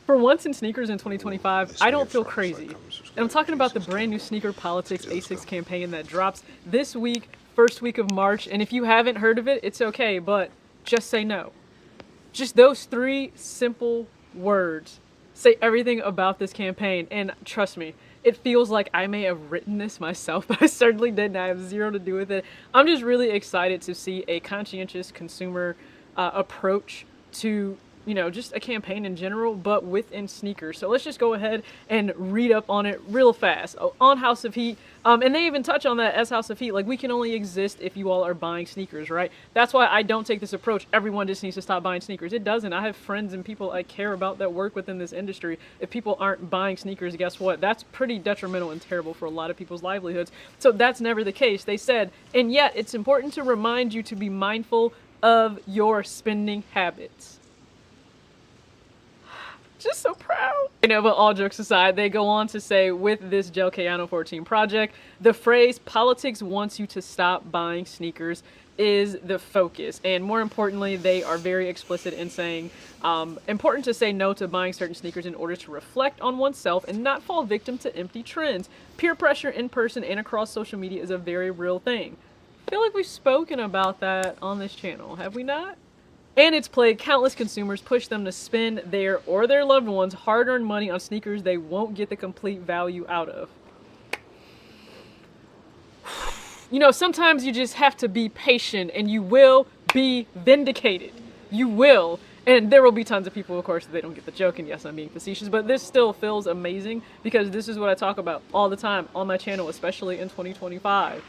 For once in sneakers in 2025, I don't feel crazy. And I'm talking about the brand new Sneaker Politics Asics campaign that drops this week, first week of March. And if you haven't heard of it, it's okay, but just say no. Just those three simple words say everything about this campaign. And trust me, it feels like I may have written this myself, but I certainly didn't. I have zero to do with it. I'm just really excited to see a conscientious consumer approach to, you know, just a campaign in general, but within sneakers. So let's just go ahead and read up on it real fast. On House of Heat, and they even touch on that as House of Heat, like we can only exist if you all are buying sneakers, right? That's why I don't take this approach, everyone just needs to stop buying sneakers. It doesn't. I have friends and people I care about that work within this industry. If people aren't buying sneakers, guess what? That's pretty detrimental and terrible for a lot of people's livelihoods. So that's never the case. They said, and yet it's important to remind you to be mindful of your spending habits. Just so proud. You know, but all jokes aside, they go on to say, with this Gel Kayano 14 project, the phrase politics wants you to stop buying sneakers is the focus. And more importantly, they are very explicit in saying, important to say no to buying certain sneakers in order to reflect on oneself and not fall victim to empty trends. Peer pressure in person and across social media is a very real thing. I feel like we've spoken about that on this channel, have we not? And it's played countless consumers, push them to spend their or their loved ones' hard-earned money on sneakers they won't get the complete value out of. You know, sometimes you just have to be patient and you will be vindicated. You will. And there will be tons of people, of course, they don't get the joke, and yes, I'm being facetious, but this still feels amazing because this is what I talk about all the time on my channel, especially in 2025.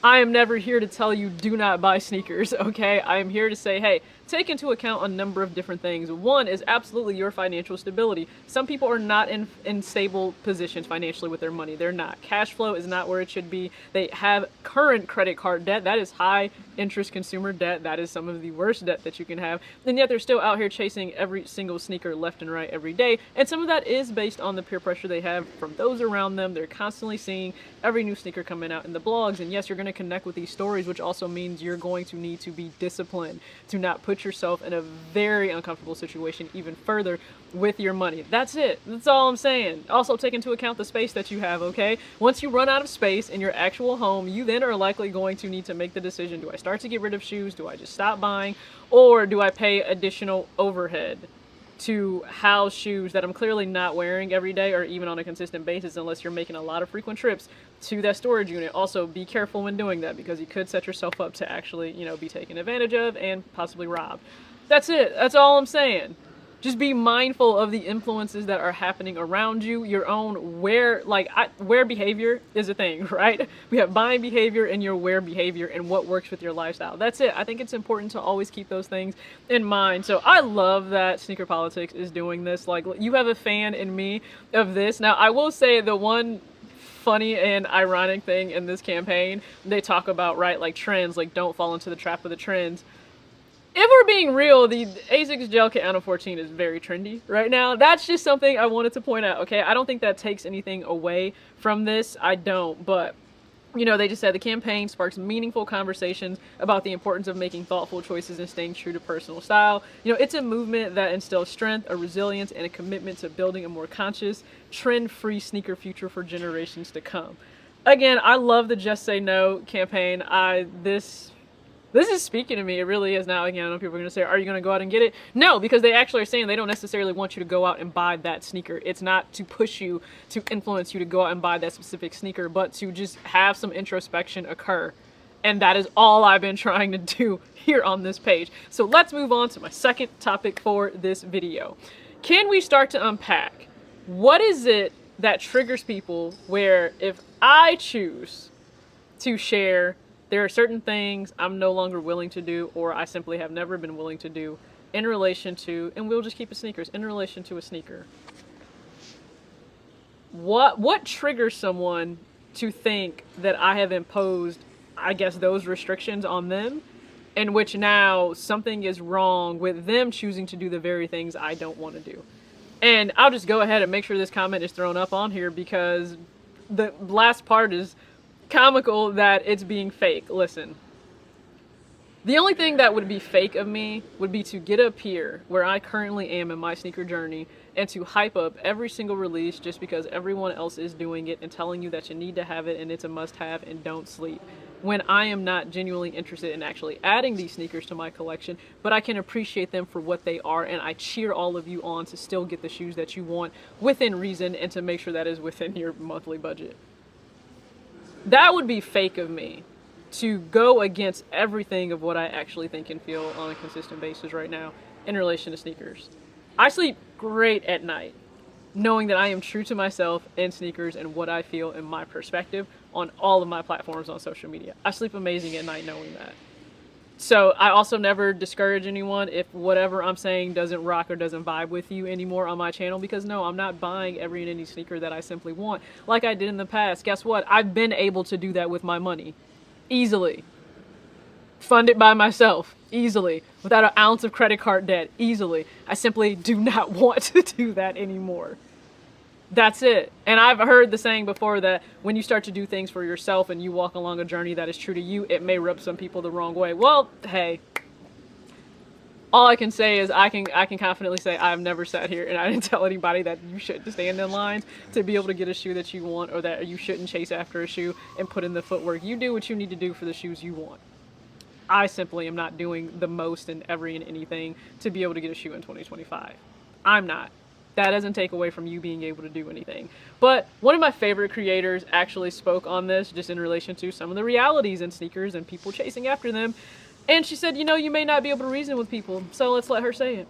I am never here to tell you do not buy sneakers, okay? I am here to say, hey, take into account a number of different things. One is absolutely your financial stability. Some people are not in stable positions financially with their money. They're not. Cash flow is not where it should be. They have current credit card debt. That is high interest consumer debt. That is some of the worst debt that you can have. And yet they're still out here chasing every single sneaker left and right every day. And some of that is based on the peer pressure they have from those around them. They're constantly seeing every new sneaker coming out in the blogs. And yes, you're going to connect with these stories, which also means you're going to need to be disciplined to not put yourself in a very uncomfortable situation even further with your money. That's it. That's all I'm saying. Also take into account the space that you have, okay? Once you run out of space in your actual home, you then are likely going to need to make the decision, do I start to get rid of shoes? Do I just stop buying? Or do I pay additional overhead to house shoes that I'm clearly not wearing every day or even on a consistent basis unless you're making a lot of frequent trips to that storage unit? Also, be careful when doing that because you could set yourself up to actually, you know, be taken advantage of and possibly robbed. That's it. That's all I'm saying. Just be mindful of the influences that are happening around you. Your own wear behavior is a thing, right? We have buying behavior and your wear behavior and what works with your lifestyle. That's it. I think it's important to always keep those things in mind. So I love that Sneaker Politics is doing this. Like, you have a fan in me of this. Now, I will say the one funny and ironic thing in this campaign, they talk about, right, like trends, like don't fall into the trap of the trends. If we're being real, the Asics Gel Kayano 14 is very trendy right now. That's just something I wanted to point out, okay? I don't think that takes anything away from this. I don't, but you know, they just said the campaign sparks meaningful conversations about the importance of making thoughtful choices and staying true to personal style. You know, it's a movement that instills strength, a resilience, and a commitment to building a more conscious, trend-free sneaker future for generations to come. Again, I love the Just Say No campaign. This is speaking to me. It really is. Now, again, I know people are going to say, are you going to go out and get it? No, because they actually are saying they don't necessarily want you to go out and buy that sneaker. It's not to push you, to influence you to go out and buy that specific sneaker, but to just have some introspection occur. And that is all I've been trying to do here on this page. So let's move on to my second topic for this video. Can we start to unpack what is it that triggers people where if I choose to share, there are certain things I'm no longer willing to do, or I simply have never been willing to do in relation to, and we'll just keep it sneakers, in relation to a sneaker. What triggers someone to think that I have imposed, I guess, those restrictions on them, in which now something is wrong with them choosing to do the very things I don't want to do? And I'll just go ahead and make sure this comment is thrown up on here because the last part is comical that it's being fake. Listen, The only thing that would be fake of me would be to get up here where I currently am in my sneaker journey and to hype up every single release just because everyone else is doing it and telling you that you need to have it and it's a must have and don't sleep. When I am not genuinely interested in actually adding these sneakers to my collection, but I can appreciate them for what they are, and I cheer all of you on to still get the shoes that you want within reason and to make sure that is within your monthly budget. That would be fake of me, to go against everything of what I actually think and feel on a consistent basis right now in relation to sneakers. I sleep great at night, knowing that I am true to myself in sneakers and what I feel in my perspective on all of my platforms on social media. I sleep amazing at night knowing that. So I also never discourage anyone if whatever I'm saying doesn't rock or doesn't vibe with you anymore on my channel, because no, I'm not buying every and any sneaker that I simply want like I did in the past. Guess what? I've been able to do that with my money. Easily. Fund it by myself. Easily. Without an ounce of credit card debt. Easily. I simply do not want to do that anymore. That's it. And I've heard the saying before that when you start to do things for yourself and you walk along a journey that is true to you, it may rub some people the wrong way. Well, hey. All I can say is I can confidently say I've never sat here and I didn't tell anybody that you shouldn't stand in line to be able to get a shoe that you want, or that you shouldn't chase after a shoe and put in the footwork. You do what you need to do for the shoes you want. I simply am not doing the most in every and anything to be able to get a shoe in 2025. I'm not. That doesn't take away from you being able to do anything. But one of my favorite creators actually spoke on this just in relation to some of the realities in sneakers and people chasing after them. And she said, you know, you may not be able to reason with people, so let's let her say it.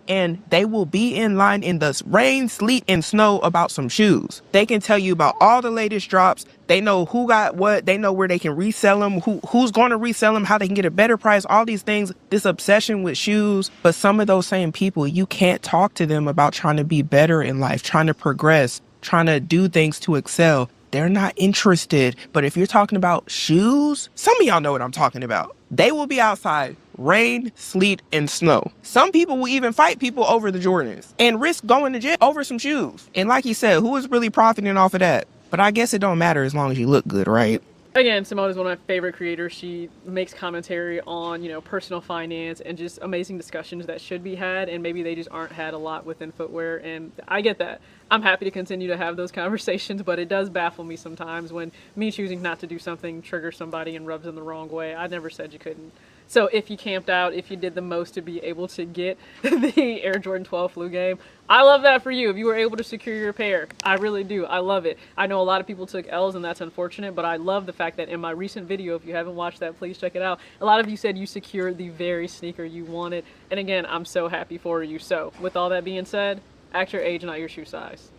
And they will be in line in the rain, sleet, and snow about some shoes. They can tell you about all the latest drops. They know who got what. They know where they can resell them, who's going to resell them, how they can get a better price, all these things, this obsession with shoes. But some of those same people, you can't talk to them about trying to be better in life, trying to progress, trying to do things to excel. They're not interested. But if you're talking about shoes, some of y'all know what I'm talking about. They will be outside, rain, sleet, and snow. Some people will even fight people over the Jordans and risk going to jail over some shoes. And like he said, who is really profiting off of that? But I guess it don't matter as long as you look good, right? Again, Simone is one of my favorite creators. She makes commentary on, you know, personal finance and just amazing discussions that should be had, and maybe they just aren't had a lot within footwear, and I get that. I'm happy to continue to have those conversations, but it does baffle me sometimes when me choosing not to do something triggers somebody and rubs them the wrong way. I never said you couldn't. So if you camped out, if you did the most to be able to get the Air Jordan 12 flu game, I love that for you. If you were able to secure your pair, I really do. I love it. I know a lot of people took L's and that's unfortunate, but I love the fact that in my recent video, if you haven't watched that, please check it out. A lot of you said you secured the very sneaker you wanted. And again, I'm so happy for you. So with all that being said, act your age, not your shoe size.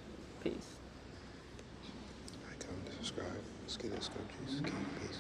Peace. Like, comment, subscribe. Let's get this go, Jesus. King, peace.